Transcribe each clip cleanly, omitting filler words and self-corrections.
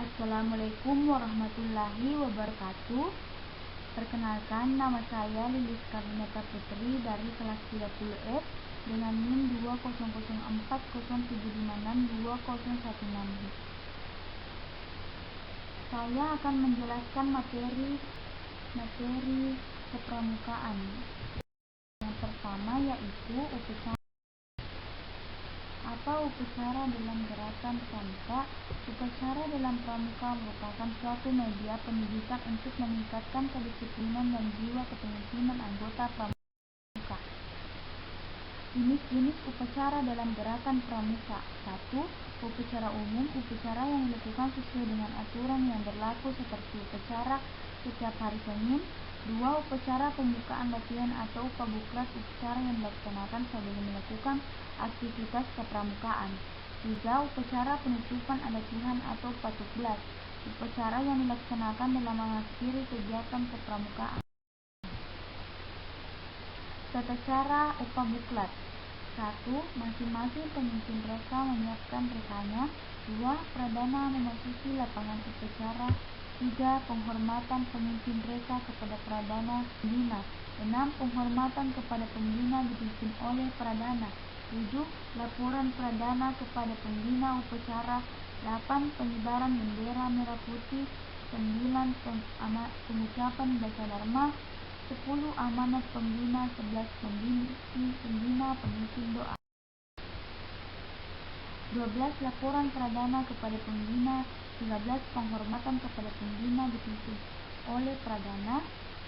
Assalamualaikum warahmatullahi wabarakatuh. Perkenalkan, nama saya Lilis Karneta Putri dari kelas 30F dengan NIM 2004075620116. Saya akan menjelaskan materi kepramukaan. Yang pertama yaitu upacara. Apa upacara dalam gerakan pramuka? Upacara dalam pramuka merupakan suatu media pendidikan untuk meningkatkan kedisiplinan dan jiwa kepemimpinan anggota pramuka. Jenis-jenis upacara dalam gerakan pramuka. 1. Upacara umum, upacara yang dilakukan sesuai dengan aturan yang berlaku seperti upacara setiap hari Senin. 2. Upacara pembukaan latihan atau upabuklat, upacara yang dilaksanakan sebelum melakukan aktivitas kepramukaan. 3. Upacara penutupan latihan atau upabuklat, upacara yang dilaksanakan dalam mengakhiri kegiatan kepramukaan. Tata cara upabuklat. 1. Masing-masing pemimpin reka menyiapkan rekanya. 2. Pradana memasuki lapangan upacara. 3. Penghormatan pemimpin reka kepada pradana pembina. 6. Penghormatan kepada pembina dipimpin oleh pradana. 7. Laporan pradana kepada pembina upacara. 8. Pengibaran bendera merah putih. 9. Pengucapan Dasa Dharma. 10. Amanat pembina. 11. Pembina pemimpin doa. 12. Laporan pradana kepada pembina. 13. Penghormatan kepada pembina dipimpin oleh pradana.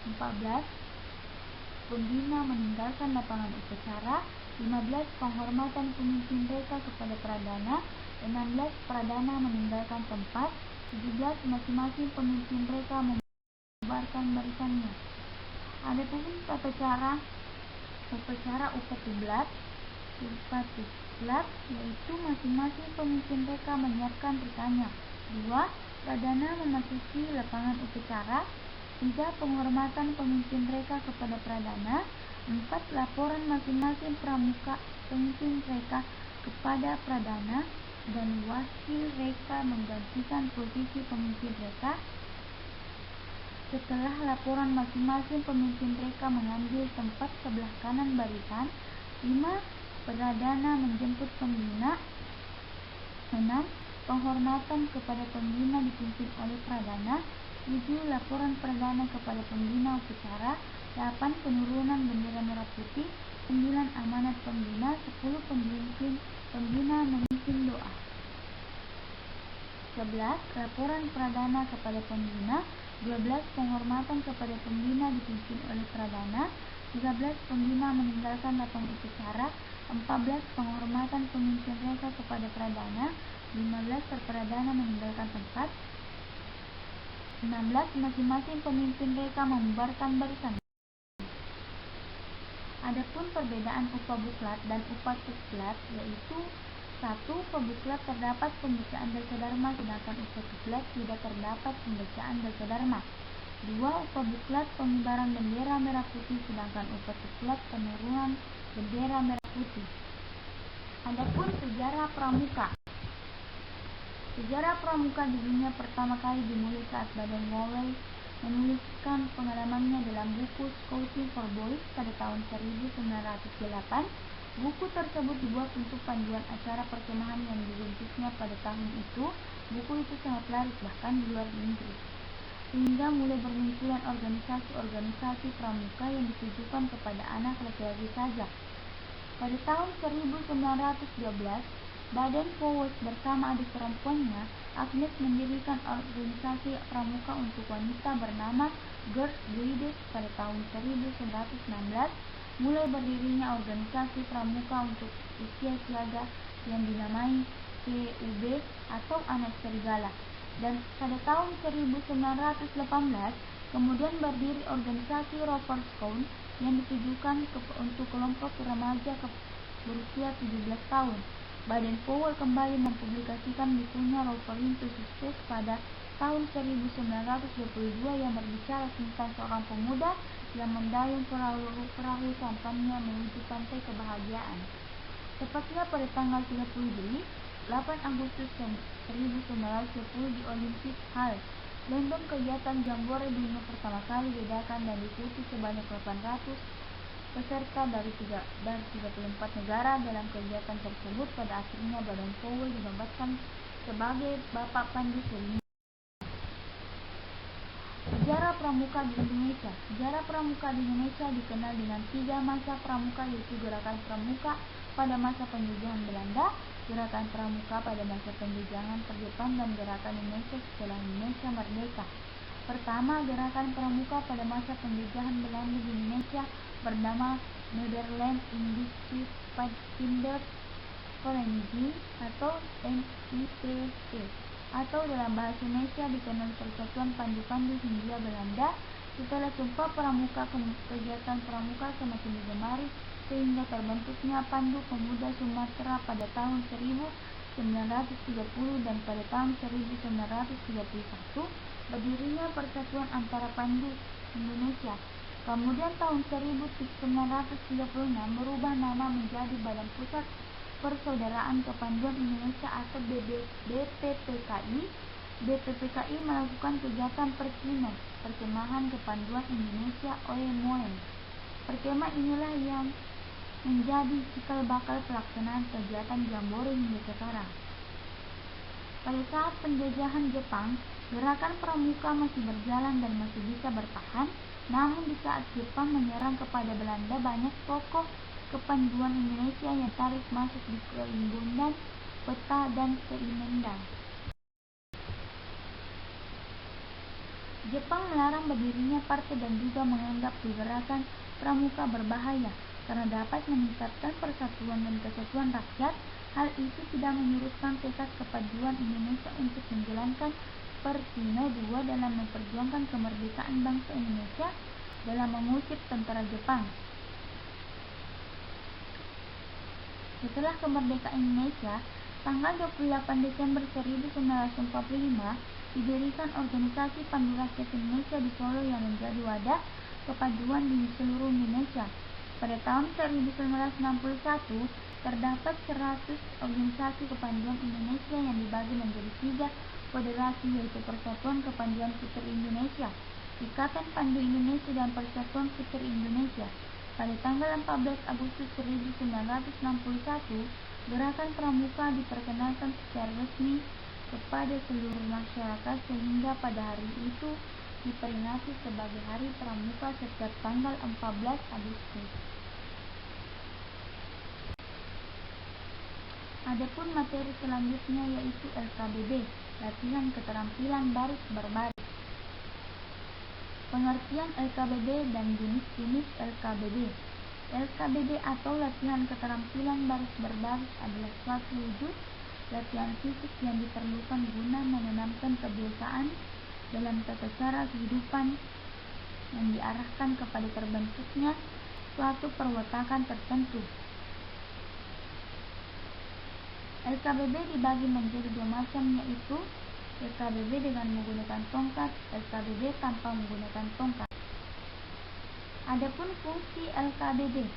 14. Pembina meninggalkan lapangan upacara. 15. Penghormatan pemimpin reka kepada pradana. 16. Pradana meninggalkan tempat. 17. Masing-masing pemimpin reka membubarkan barisannya. Adapun tata cara upacara upatublat yaitu masing-masing pemimpin reka menyiapkan rekanya. 2. Pradana memasuki lapangan upacara. 3. Penghormatan pemimpin reka kepada pradana. 4. Laporan masing-masing pemimpin reka kepada pradana dan wakil reka menggantikan posisi pemimpin reka. Setelah laporan masing-masing pemimpin reka mengambil tempat sebelah kanan barisan. 5. Pradana menjemput pembina. 6. Penghormatan kepada pembina dipimpin oleh pradana. 7. Laporan pradana kepada pembina upacara. 8. Penurunan bendera merah putih. 9. Amanat pembina. 10. Pembina memimpin doa. 11. Laporan pradana kepada pembina. 12. Penghormatan kepada pembina dipimpin oleh pradana. 13. Pembina meninggalkan lapangan upacara. 14. Penghormatan pemimpin reka kepada pradana. 15. Pradana meninggalkan tempat. 16. Masing-masing pemimpin reka membubarkan barisan. Adapun perbedaan upabuklat dan upatublat yaitu 1. Upabuklat terdapat pembacaan Dasa Dharma sedangkan upatublat tidak terdapat pembacaan Dasa Dharma. 2. Upabuklat pengibaran bendera merah putih sedangkan upatublat penurunan bendera merah putih. Adapun sejarah pramuka. Sejarah pramuka di dunia pertama kali dimulai saat Baden Powell menuliskan pengalamannya dalam buku Scouting for Boys pada tahun 1908. Buku tersebut dibuat untuk panduan acara perkemahan yang dirintisnya pada tahun itu. Buku itu sangat laris bahkan di luar Inggris, sehingga mulai bermunculan organisasi-organisasi pramuka yang ditujukan kepada anak laki-laki saja. Pada tahun 1912, Baden Powell bersama adik perempuannya, Agnes, mendirikan organisasi pramuka untuk wanita bernama Girls Guides pada tahun 1916. Mulai berdirinya organisasi pramuka untuk usia siaga yang dinamai PUB atau Anak Serigala. Dan pada tahun 1918 kemudian berdiri organisasi Rover Scout yang ditujukan untuk kelompok remaja berusia 17 tahun. Baden Powell kembali mempublikasikan bukunya Rover to Success pada tahun 1922 yang berbicara tentang seorang pemuda yang mendayung perahu sampannya menuju pantai kebahagiaan. Tepatnya pada tanggal 30 Juli 8 Agustus 1920 di Olympic Hall, London. Kegiatan Jambore Dunia pertama kali diadakan dan diikuti sebanyak 800 peserta dari 34 negara. Dalam kegiatan tersebut, pada akhirnya Baden-Powell dinobatkan sebagai Bapak Pandu Sedunia. Sejarah Pramuka di Indonesia. Sejarah Pramuka di Indonesia dikenal dengan 3 masa pramuka, yaitu Gerakan Pramuka pada masa penjajahan Belanda, Gerakan Pramuka pada masa penjajahan Jepang, dan Gerakan Indonesia setelah Indonesia merdeka. Pertama, Gerakan Pramuka pada masa penjajahan Belanda di Indonesia bernama Nederlands Industrie Kindervereniging atau NIPP, atau dalam bahasa Indonesia dikenal Persatuan Pandu-Pandu Hindia Belanda. Setelah Sumpah Pramuka, kegiatan pramuka semakin digemari sehingga terbentuknya Pandu Pemuda Sumatera pada tahun 1930, dan pada tahun 1931 berdirinya Persatuan Antara Pandu Indonesia. Kemudian tahun 1936 berubah nama menjadi Badan Pusat Persaudaraan Kepanduan Indonesia atau BPPKI. BPPKI melakukan kegiatan perkemahan kepanduan Indonesia (OEMOEN). Perkemah inilah yang menjadi cikal bakal pelaksanaan kegiatan Jambore hingga sekarang. Pada saat penjajahan Jepang, Gerakan Pramuka masih berjalan dan masih bisa bertahan. Namun di saat Jepang menyerang kepada Belanda, banyak tokoh kepanduan Indonesia yang tarik masuk di Keimbundan, Peta, dan Keimendang. Jepang melarang berdirinya partai dan juga menganggap Gerakan Pramuka berbahaya karena dapat meningkatkan persatuan dan kesatuan rakyat. Hal itu tidak menyurutkan tekad kepanduan Indonesia untuk menjalankan Persino II dalam memperjuangkan kemerdekaan bangsa Indonesia dalam mengusir tentara Jepang. Setelah kemerdekaan Indonesia, tanggal 28 Desember 1945, didirikan organisasi Pandu Rakyat Indonesia di Solo yang menjadi wadah kepanduan di seluruh Indonesia. Pada tahun 1961, terdapat 100 organisasi kepanduan Indonesia yang dibagi menjadi 3 federasi, yaitu Persatuan Kepanduan Putri Indonesia, Ikatan Pandu Indonesia, dan Persatuan Putri Indonesia. Pada tanggal 14 Agustus 1961, Gerakan Pramuka diperkenalkan secara resmi kepada seluruh masyarakat sehingga pada hari itu diperingati sebagai Hari Pramuka setiap tanggal 14 Agustus. Adapun materi selanjutnya yaitu LKBB, latihan keterampilan baris berbaris. Pengertian LKBB dan jenis-jenis LKBB. LKBB atau latihan keterampilan baris berbaris adalah suatu wujud latihan fisik yang diperlukan guna menanamkan kebiasaan dalam tata cara kehidupan yang diarahkan kepada terbentuknya suatu perwatakan tertentu. LKBB dibagi menjadi 2 macam, yaitu LKBB dengan menggunakan tongkat, LKBB tanpa menggunakan tongkat. Adapun fungsi LKBB.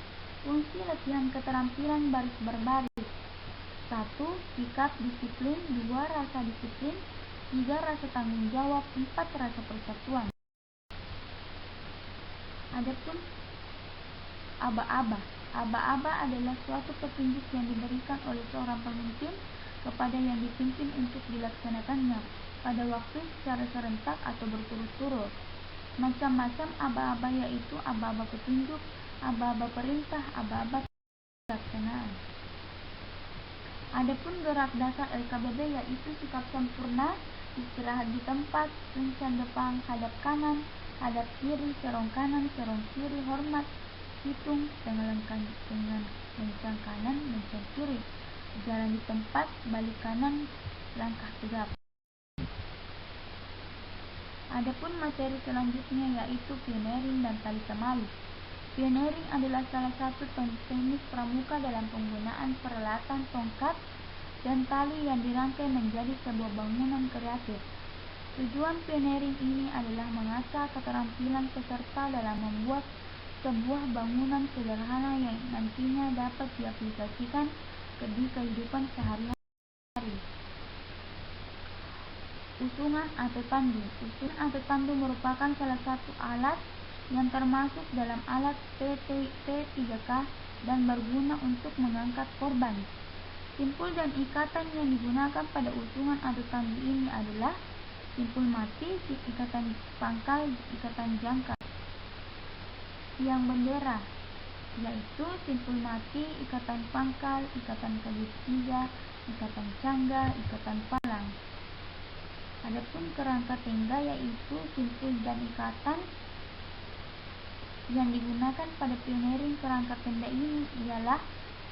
Fungsi latihan keterampilan baris berbaris: 1. Sikap disiplin, 2. Rasa disiplin, 3. Rasa tanggung jawab, 4. Rasa persatuan. Adapun aba-aba. Aba-aba adalah suatu petunjuk yang diberikan oleh seorang pemimpin kepada yang dipimpin untuk dilaksanakannya pada waktu secara serentak atau berturut-turut. Macam-macam aba-aba yaitu aba-aba petunjuk, aba-aba perintah, aba-aba pelaksanaan. Adapun gerak dasar LKBB yaitu sikap sempurna, istirahat di tempat, rencang depan, hadap kanan, hadap kiri, serong kanan, serong kiri, hormat, hitung dengan lencang kanan, lencang kiri, jalan di tempat, balik kanan, langkah tegap. Adapun materi selanjutnya yaitu pioneering dan tali temali. Pioneering adalah salah satu teknik pramuka dalam penggunaan peralatan tongkat dan tali yang dirangkai menjadi sebuah bangunan kreatif. Tujuan pioneering ini adalah mengasah keterampilan peserta dalam membuat sebuah bangunan sederhana yang nantinya dapat diaplikasikan di kehidupan sehari-hari. Usungan atau tandu. Usungan atau tandu merupakan salah satu alat yang termasuk dalam alat P3K dan berguna untuk mengangkat korban. Simpul dan ikatan yang digunakan pada usungan atau tandu ini adalah simpul mati, ikatan pangkal, ikatan jangkar. Tiang bendera, yaitu simpul mati, ikatan pangkal, ikatan kayu tiga, ikatan cangga, ikatan palang. Adapun kerangka tenda, yaitu simpul dan ikatan yang digunakan pada pioneering kerangka tenda ini ialah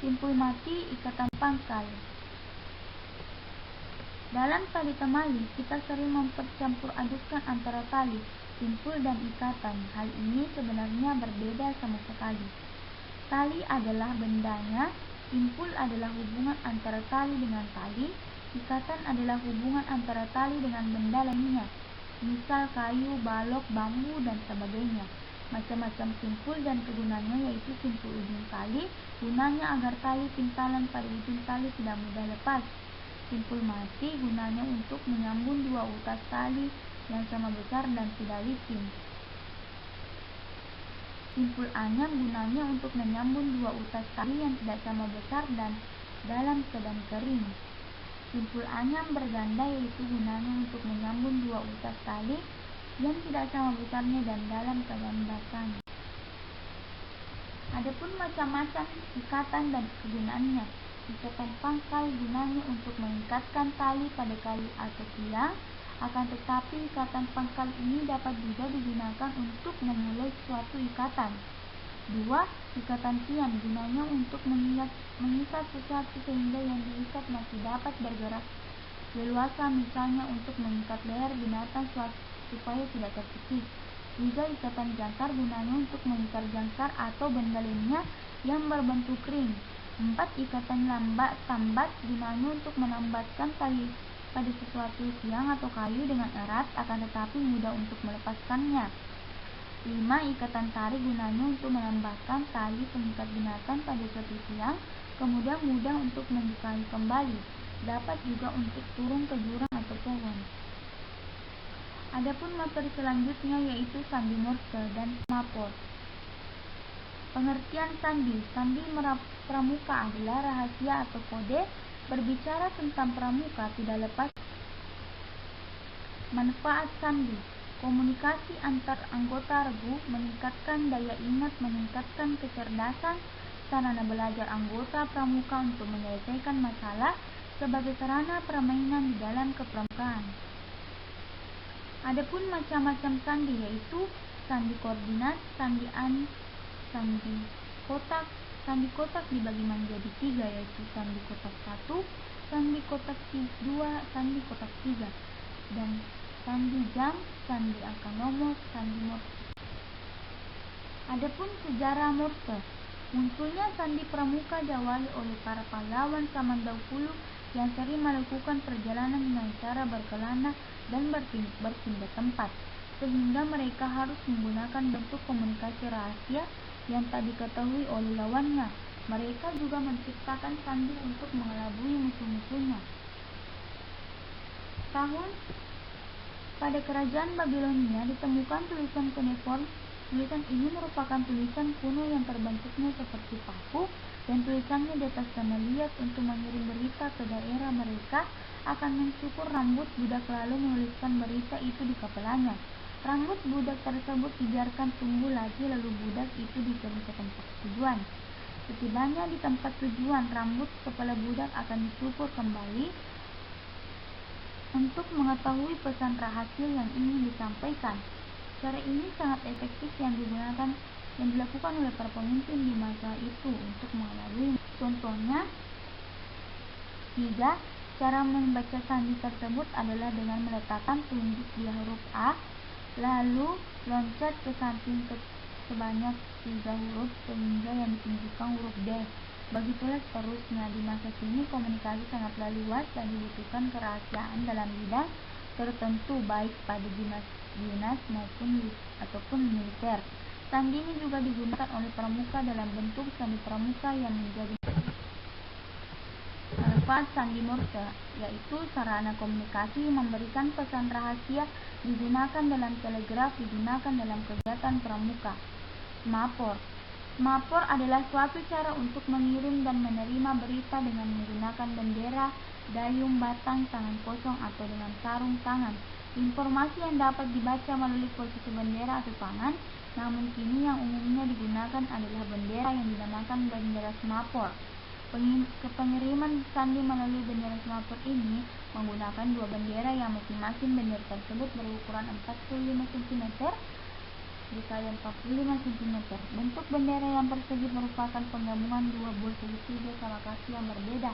simpul mati, ikatan pangkal. Dalam tali temali, kita sering mempercampur adukkan antara tali, simpul dan ikatan. Hal ini sebenarnya berbeda sama sekali. Tali adalah bendanya, simpul adalah hubungan antara tali dengan tali, ikatan adalah hubungan antara tali dengan benda lainnya, misal kayu, balok, bambu, dan sebagainya. Macam-macam simpul dan kegunaannya, yaitu simpul ujung tali, gunanya agar tali pintalan pada ujung tali tidak mudah lepas. Simpul mati gunanya untuk menyambung dua utas tali yang sama besar dan tidak licin. Simpul anyam gunanya untuk menyambung dua utas tali yang tidak sama besar dan dalam keadaan kering. Simpul anyam berganda, yaitu gunanya untuk menyambung dua utas tali yang tidak sama besarnya dan dalam keadaan basah. Adapun macam-macam ikatan dan kegunaannya. Ikatan pangkal gunanya untuk mengikatkan tali pada kayu atau tiang, akan tetapi ikatan pangkal ini dapat juga digunakan untuk memulai suatu ikatan. 2. Ikatan tiang gunanya untuk mengikat sesuatu sehingga yang diikat masih dapat bergerak leluasa, misalnya untuk mengikat leher binatang supaya tidak terkikis. 3. Ikatan jangkar gunanya untuk mengikat jangkar atau benda lainnya yang berbentuk ring. 4. Ikatan tambat gunanya untuk menambatkan tali pada sesuatu tiang atau kayu dengan erat, akan tetapi mudah untuk melepaskannya. 5. Ikatan tarik gunanya untuk menambahkan tali pengikat binatang pada suatu tiang, kemudian mudah untuk membukanya kembali. Dapat juga untuk turun ke jurang atau pohon. Adapun materi selanjutnya yaitu sandi morse dan semaput. Pengertian sandi. Sandi pramuka adalah rahasia atau kode. Berbicara tentang pramuka tidak lepas manfaat sandi. Komunikasi antar anggota regu, meningkatkan daya ingat, meningkatkan kecerdasan, sarana belajar anggota pramuka untuk menyelesaikan masalah sebagai sarana permainan di dalam kepramukaan. Adapun macam-macam sandi yaitu sandi koordinat, sandi kotak. Sandi kotak dibagi menjadi 3, yaitu sandi kotak 1, sandi kotak 2, sandi kotak 3, dan sandi jam, sandi angka nomor, sandi morse. Adapun sejarah morse. Munculnya sandi pramuka diawali oleh para pahlawan zaman dahulu yang sering melakukan perjalanan dengan cara berkelana dan berpindah tempat, sehingga mereka harus menggunakan bentuk komunikasi rahasia yang tak diketahui oleh lawannya. Mereka juga menciptakan sandi untuk mengelabui musuh-musuhnya. Pada kerajaan Babilonia ditemukan tulisan kuneiform. Tulisan ini merupakan tulisan kuno yang terbentuknya seperti paku, dan tulisannya di atas tanah liat untuk mengirim berita ke daerah mereka akan mencukur rambut budak lalu menuliskan berita itu di kepalanya. Rambut budak tersebut dibiarkan tumbuh lagi lalu budak itu dikirim ke tempat tujuan. Setibanya di tempat tujuan, rambut kepala budak akan dicukur kembali untuk mengetahui pesan rahasia yang ingin disampaikan. Cara ini sangat efektif yang dilakukan oleh para pemimpin di masa itu untuk mengelabui. Contohnya, 3. Cara membaca sandi tersebut adalah dengan meletakkan telunjuk di huruf A, lalu loncat ke samping sebanyak 3 huruf sehingga yang ditunjukkan huruf D. Begitulah seterusnya. Di masa kini komunikasi sangatlah luas dan dibutuhkan kerahasiaan dalam bidang tertentu, baik pada dinas ataupun militer. Sandi ini juga digunakan oleh pramuka dalam bentuk sandi pramuka yang menjadi manfaat sandi Morse, yaitu sarana komunikasi memberikan pesan rahasia, digunakan dalam telegraf, digunakan dalam kegiatan pramuka. Semapor. Semapor adalah suatu cara untuk mengirim dan menerima berita dengan menggunakan bendera, dayung, batang, tangan kosong, atau dengan sarung tangan. Informasi yang dapat dibaca melalui posisi bendera atau tangan, namun kini yang umumnya digunakan adalah bendera yang dinamakan bendera semapor. Pengiriman sandi melalui bendera semapor ini menggunakan dua bendera yang masing-masing bendera tersebut berukuran 45 cm dikali 45 cm. Bentuk bendera yang persegi merupakan penggabungan dua buah segitiga sama kaki yang berbeda.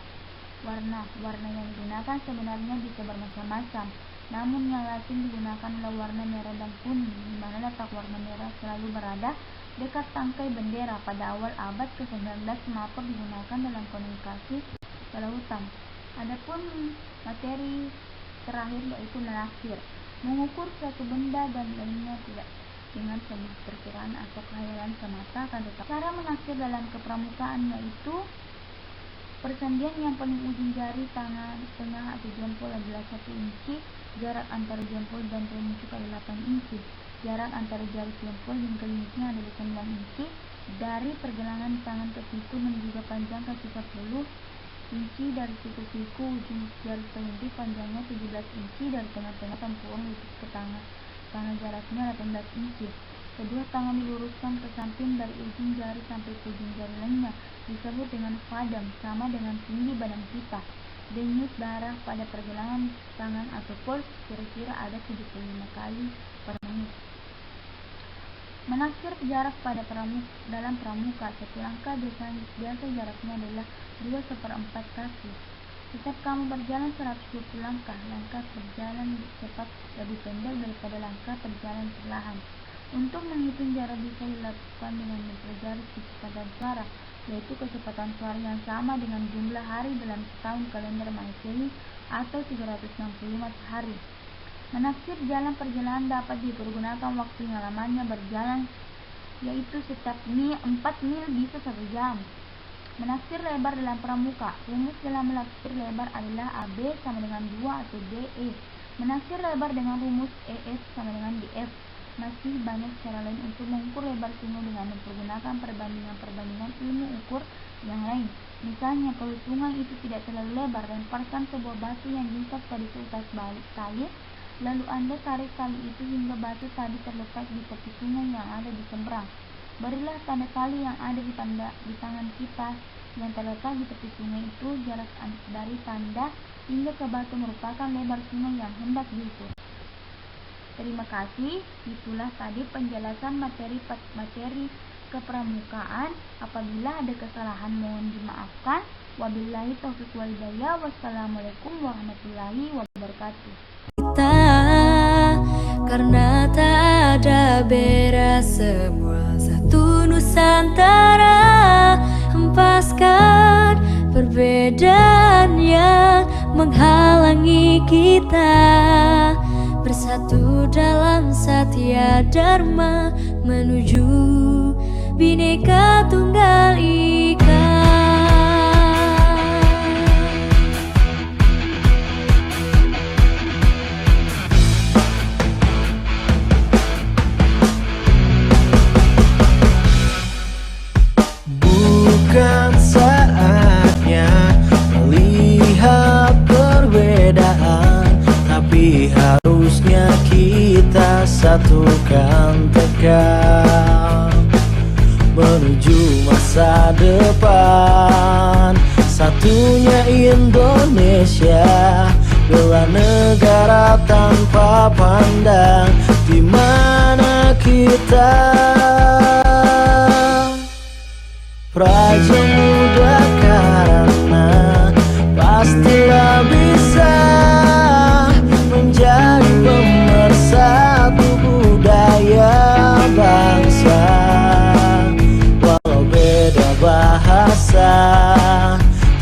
Warna yang digunakan sebenarnya bisa bermacam-macam, namun yang lazim digunakan adalah warna merah dan kuning, di mana letak warna merah selalu berada dekat tangkai bendera. Pada awal abad ke-19, semapor digunakan dalam komunikasi kelautan. Adapun materi terakhir yaitu menaksir, mengukur suatu benda dan lainnya tidak dengan sebuah perkiraan atau khayalan semata, akan tetapi cara menaksir dalam kepramukaan yaitu persendian yang paling ujung jari tangan tengah atau jempol adalah 1 inci, jarak antara jempol dan telunjuk adalah 8 inci, jarak antara jari jempol dan kelingkingnya adalah 9 inci, dari pergelangan tangan ke siku dan juga panjang ke 30 inci, dari siku ujung jari telunjuk panjangnya 17 inci, dari tengah-tengah tempurung lutut ke tangan jaraknya 18 inci. Kedua tangan diluruskan ke samping dari ujung jari sampai ke ujung jari lainnya, disebut dengan fadam, sama dengan tinggi badan kita. Denyut darah pada pergelangan tangan atau puls kira-kira ada 75 kali per menit. Menaksir jarak pada dalam pramuka, satu langkah biasa jaraknya adalah 2/4 kaki. Setiap kamu berjalan 120 langkah, langkah berjalan cepat lebih pendek daripada langkah berjalan perlahan. Untuk menghitung jarak bisa dilakukan dengan mempelajari kecepatan suara, yaitu kecepatan suara yang sama dengan jumlah hari dalam setahun kalender Masehi atau 365 sehari. Menaksir jalan perjalanan dapat dipergunakan waktu yang lamanya berjalan, yaitu setiap 4 mil bisa 1 jam. Menaksir lebar dalam pramuka, rumus dalam menaksir lebar adalah AB sama dengan 2 atau DE. Menaksir lebar dengan rumus EF sama dengan DF. Masih banyak cara lain untuk mengukur lebar sungai dengan mempergunakan perbandingan ilmu ukur yang lain. Misalnya, kalau sungai itu tidak terlalu lebar, lemparkan sebuah batu yang diikat pada seutas tali, lalu Anda tarik tali itu hingga batu tadi terletak di tepi sungai yang ada di seberang. Berilah tanda tali yang ada di tangan kita yang terletak di tepi sungai itu. Jarak dari tanda hingga ke batu merupakan lebar sungai yang hendak diukur. Terima kasih. Itulah tadi penjelasan materi kepramukaan. Apabila ada kesalahan mohon dimaafkan. Wabillahi taufiq wal hidayah. Wassalamualaikum warahmatullahi wabarakatuh. Karena tak ada beres, semua satu Nusantara. Hempaskan perbedaan yang menghalangi kita, bersatu dalam Satya Dharma menuju Bhinneka Tunggal Ika. Bukan saatnya melihat perbedaan, tapi harusnya kita satukan tekad menuju masa depan. Satunya Indonesia, bela negara tanpa pandang di mana kita. Praja Muda karena pastilah bisa menjadi pemersatu budaya bangsa. Walau beda bahasa,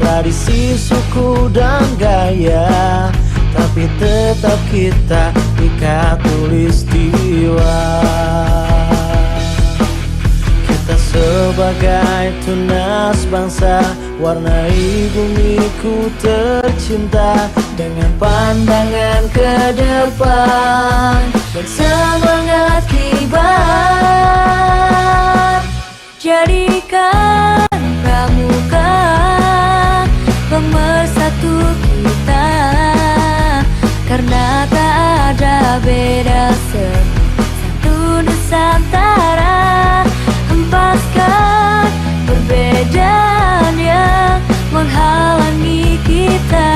tradisi, suku, dan gaya, tapi tetap kita ikat tulistiwa. Kita sebagai tunas bangsa, warnai bumiku tercinta dengan pandangan ke depan dan semangat kibar. Jadikan pramuka pemersatu kita, karena tak ada beda satu Nusantara. Hempaskan perbedaan yang menghalangi kita,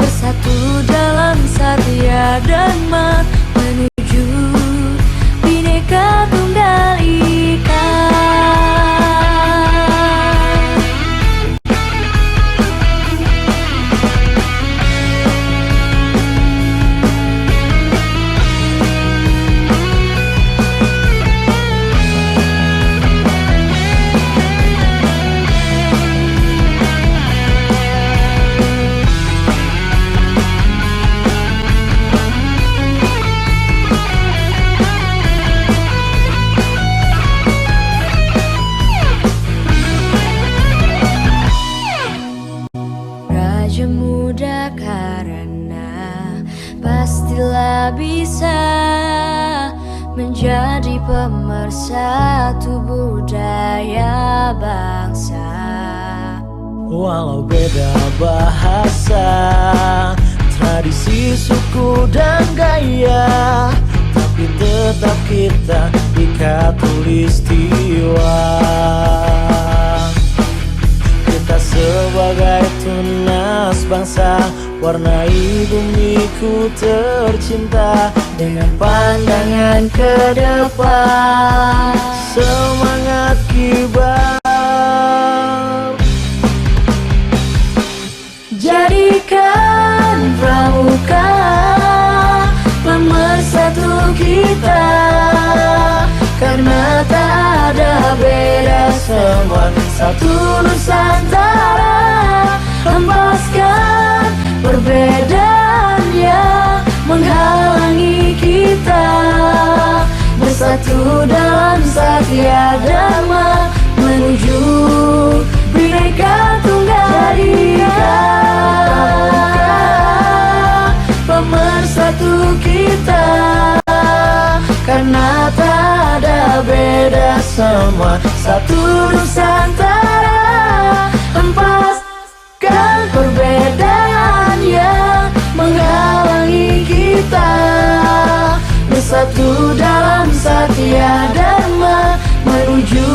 bersatu dalam Satya Dharma menuju Bhinneka Tunggal Ika. Raja muda karena pastilah bisa menjadi pemersatu budaya bangsa. Walau beda bahasa, tradisi, suku, dan gaya, tapi tetap kita di Khatulistiwa. Kita sebagai tunas bangsa, warnai bumiku tercinta dengan pandangan ke depan, semangat kibar. Jadikan pramuka pemersatu kita, karena tak ada beda, semua satu Nusantara. Hempaskan perbedaan yang menghalangi kita, bersatu dalam Satya Dharma menuju Bhinneka Tunggal Ika. Pemersatu kita, karena tak ada beda, semua satu Nusantara. Hempaskan perbedaan yang menghalangi kita, bersatu dalam Satya Dharma menuju